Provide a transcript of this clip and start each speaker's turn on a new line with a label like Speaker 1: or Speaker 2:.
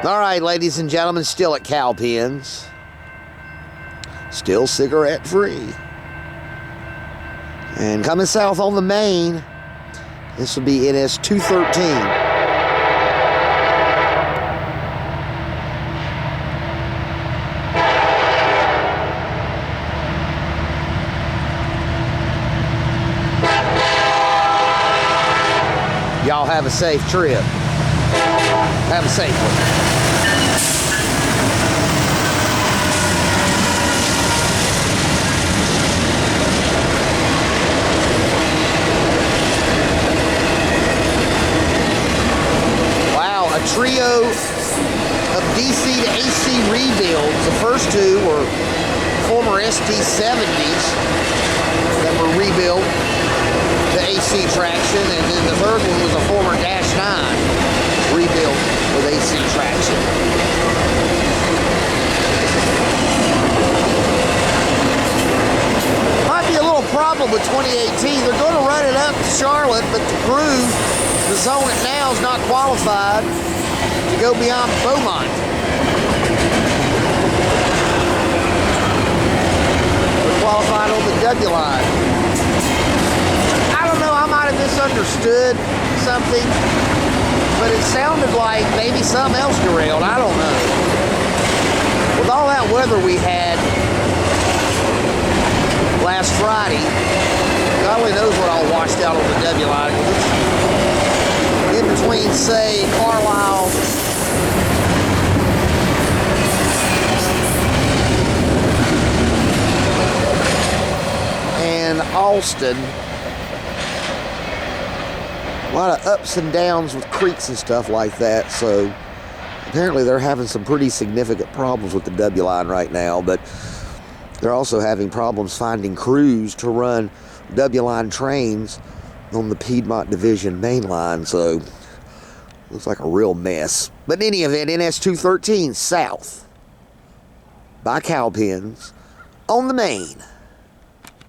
Speaker 1: All right, ladies and gentlemen, still at Cowpens. Still cigarette free. And coming south on the main, this will be NS 213. Y'all have a safe trip. Have a safe one. A trio of DC to AC rebuilds. The first two were former ST70s that were rebuilt to AC traction, and then the third one was a former Dash 9 rebuilt with AC traction. Might be a little problem with 2018. They're going to run it up to Charlotte, but the crew that's on it now is not qualified to go beyond Beaumont. They're qualified on the W line. I don't know, I might have misunderstood something, but it sounded like maybe something else derailed. I don't know. With all that weather we had last Friday, God only knows what all washed out on the W line. In between, say, Carlisle and Austin. A lot of ups and downs with creeks and stuff like that, so apparently they're having some pretty significant problems with the W line right now, but they're also having problems finding crews to run W line trains on the Piedmont Division main line, so looks like a real mess. But in any event, NS 213 south by Cowpens on the main.